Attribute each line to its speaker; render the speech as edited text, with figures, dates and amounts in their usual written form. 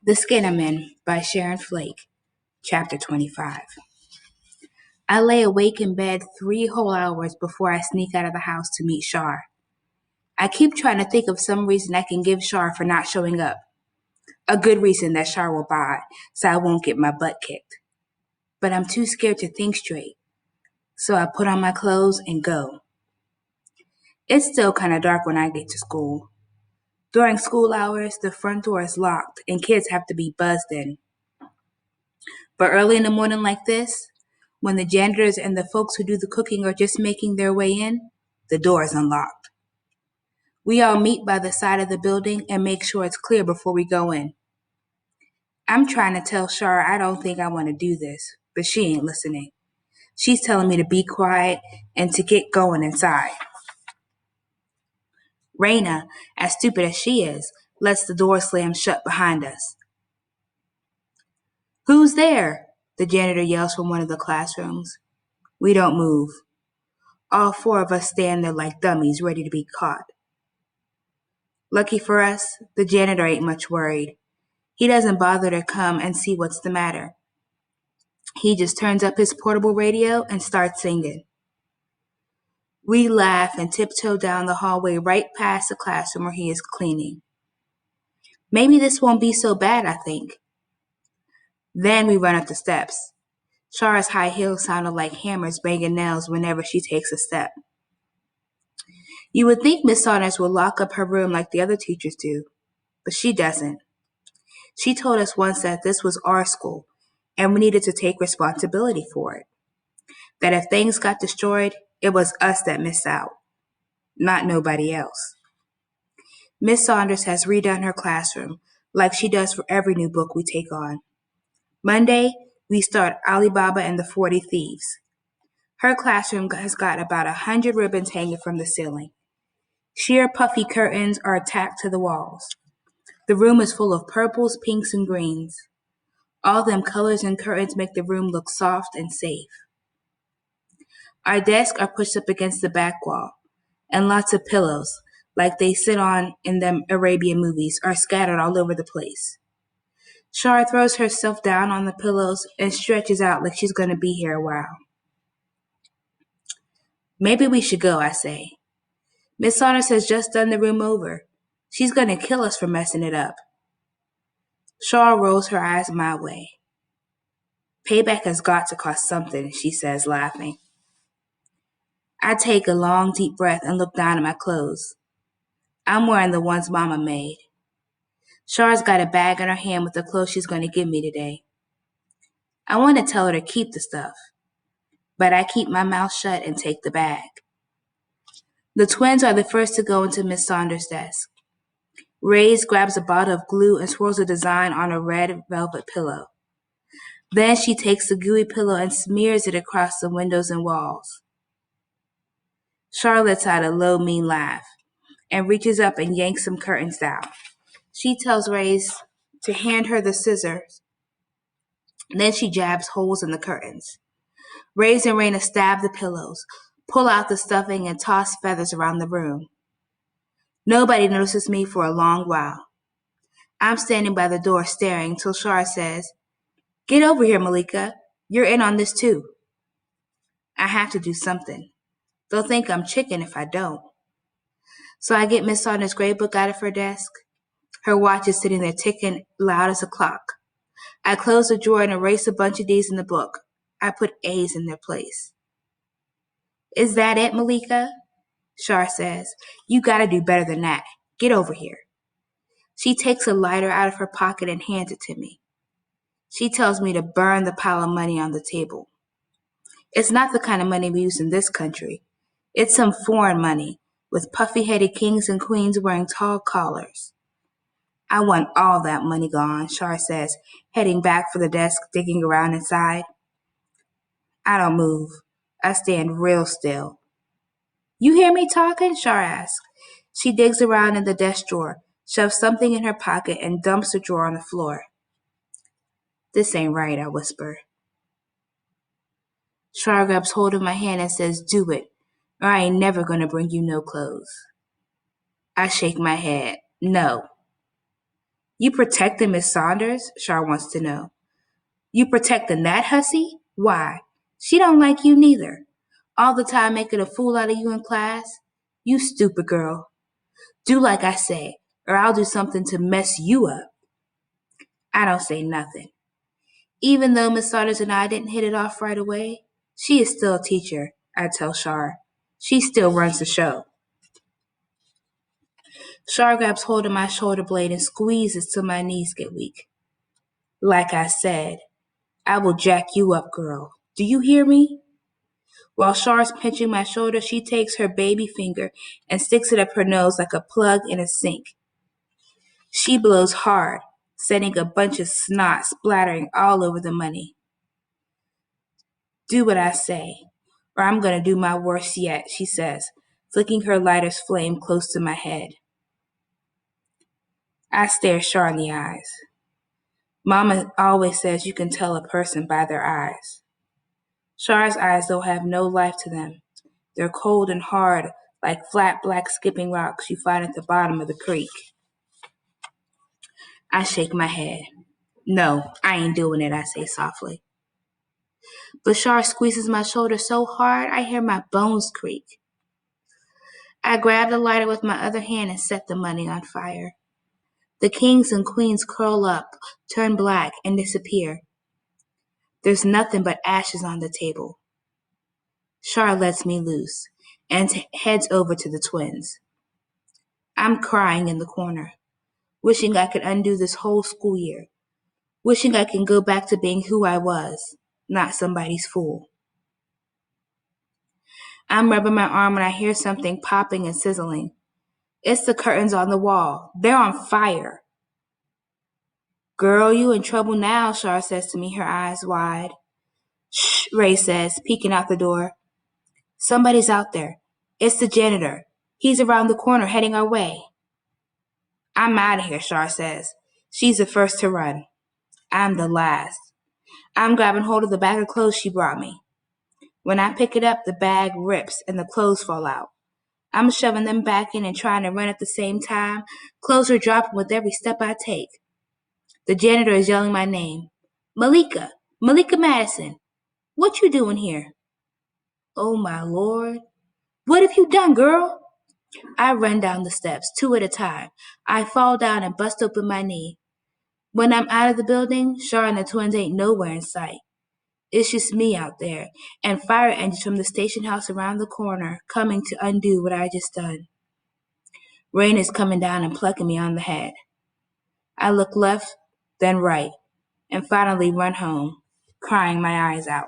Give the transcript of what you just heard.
Speaker 1: The Skin I'm In by Sharon Flake, Chapter 25. I lay awake in bed 3 whole hours before I sneak out of the house to meet Shar. I keep trying to think of some reason I can give Shar for not showing up. A good reason that Shar will buy, so I won't get my butt kicked. But I'm too scared to think straight, so I put on my clothes and go. It's still kind of dark when I get to school. During school hours, the front door is locked and kids have to be buzzed in. But early in the morning like this, when the janitors and the folks who do the cooking are just making their way in, the door is unlocked. We all meet by the side of the building and make sure it's clear before we go in. I'm trying to tell Shar I don't think I want to do this, but she ain't listening. She's telling me to be quiet and to get going inside. Raina, as stupid as she is, lets the door slam shut behind us. "Who's there?" the janitor yells from one of the classrooms. We don't move. All four of us stand there like dummies, ready to be caught. Lucky for us, the janitor ain't much worried. He doesn't bother to come and see what's the matter. He just turns up his portable radio and starts singing. We laugh and tiptoe down the hallway right past the classroom where he is cleaning. Maybe this won't be so bad, I think. Then we run up the steps. Shara's high heels sounded like hammers banging nails whenever she takes a step. You would think Miss Saunders would lock up her room like the other teachers do, but she doesn't. She told us once that this was our school, and we needed to take responsibility for it. That if things got destroyed, it was us that missed out, not nobody else. Miss Saunders has redone her classroom, like she does for every new book we take on. Monday, we start Ali Baba and the 40 Thieves. Her classroom has got about 100 ribbons hanging from the ceiling. Sheer puffy curtains are tacked to the walls. The room is full of purples, pinks, and greens. All them colors and curtains make the room look soft and safe. Our desks are pushed up against the back wall, and lots of pillows, like they sit on in them Arabian movies, are scattered all over the place. Shar throws herself down on the pillows and stretches out like she's going to be here a while. Maybe we should go, I say. Miss Saunders has just done the room over. She's going to kill us for messing it up. Shar rolls her eyes my way. Payback has got to cost something, she says, laughing. I take a long, deep breath and look down at my clothes. I'm wearing the ones Mama made. Char's got a bag in her hand with the clothes she's going to give me today. I want to tell her to keep the stuff, but I keep my mouth shut and take the bag. The twins are the first to go into Miss Saunders' desk. Ray's grabs a bottle of glue and swirls a design on a red velvet pillow. Then she takes the gooey pillow and smears it across the windows and walls. Char lets out a low, mean laugh and reaches up and yanks some curtains down. She tells Ray's to hand her the scissors. Then she jabs holes in the curtains. Ray's and Raina stab the pillows, pull out the stuffing, and toss feathers around the room. Nobody notices me for a long while. I'm standing by the door staring till Shar says, "Get over here, Malika. You're in on this too." I have to do something. They'll think I'm chicken if I don't. So I get Miss Saunders' grade book out of her desk. Her watch is sitting there ticking loud as a clock. I close the drawer and erase a bunch of D's in the book. I put A's in their place. "Is that it, Malika?" Shar says. "You gotta do better than that. Get over here." She takes a lighter out of her pocket and hands it to me. She tells me to burn the pile of money on the table. It's not the kind of money we use in this country. It's some foreign money, with puffy-headed kings and queens wearing tall collars. "I want all that money gone," Shar says, heading back for the desk, digging around inside. I don't move. I stand real still. "You hear me talking?" Shar asks. She digs around in the desk drawer, shoves something in her pocket, and dumps the drawer on the floor. "This ain't right," I whisper. Shar grabs hold of my hand and says, "Do it, or I ain't never gonna bring you no clothes." I shake my head. "No." You protecting Miss Saunders? Char wants to know. You protecting that hussy? Why? She don't like you neither. All the time making a fool out of you in class. You stupid girl. Do like I say, or I'll do something to mess you up. I don't say nothing. Even though Miss Saunders and I didn't hit it off right away, she is still a teacher, I tell Char. She still runs the show. Char grabs hold of my shoulder blade and squeezes till my knees get weak. Like I said, I will jack you up, girl. Do you hear me? While Char's pinching my shoulder, she takes her baby finger and sticks it up her nose like a plug in a sink. She blows hard, sending a bunch of snot splattering all over the money. Do what I say, or I'm going to do my worst yet, she says, flicking her lighter's flame close to my head. I stare Char in the eyes. Mama always says you can tell a person by their eyes. Char's eyes don't have no life to them. They're cold and hard, like flat black skipping rocks you find at the bottom of the creek. I shake my head. No, I ain't doing it, I say softly. But Char squeezes my shoulder so hard I hear my bones creak. I grab the lighter with my other hand and set the money on fire. The kings and queens curl up, turn black, and disappear. There's nothing but ashes on the table. Char lets me loose and heads over to the twins. I'm crying in the corner, wishing I could undo this whole school year, wishing I can go back to being who I was, not somebody's fool. I'm rubbing my arm when I hear something popping and sizzling. It's the curtains on the wall. They're on fire. Girl, you in trouble now, Char says to me, her eyes wide. Shh, Ray says, peeking out the door. Somebody's out there. It's the janitor. He's around the corner heading our way. I'm out of here, Char says. She's the first to run. I'm the last. I'm grabbing hold of the bag of clothes she brought me. When I pick it up, the bag rips and the clothes fall out. I'm shoving them back in and trying to run at the same time. Clothes are dropping with every step I take. The janitor is yelling my name. Malika! Malika Madison! What you doing here? Oh my Lord. What have you done, girl? I run down the steps, 2 at a time. I fall down and bust open my knee. When I'm out of the building, Char and the twins ain't nowhere in sight. It's just me out there, and fire engines from the station house around the corner coming to undo what I just done. Rain is coming down and plucking me on the head. I look left, then right, and finally run home, crying my eyes out.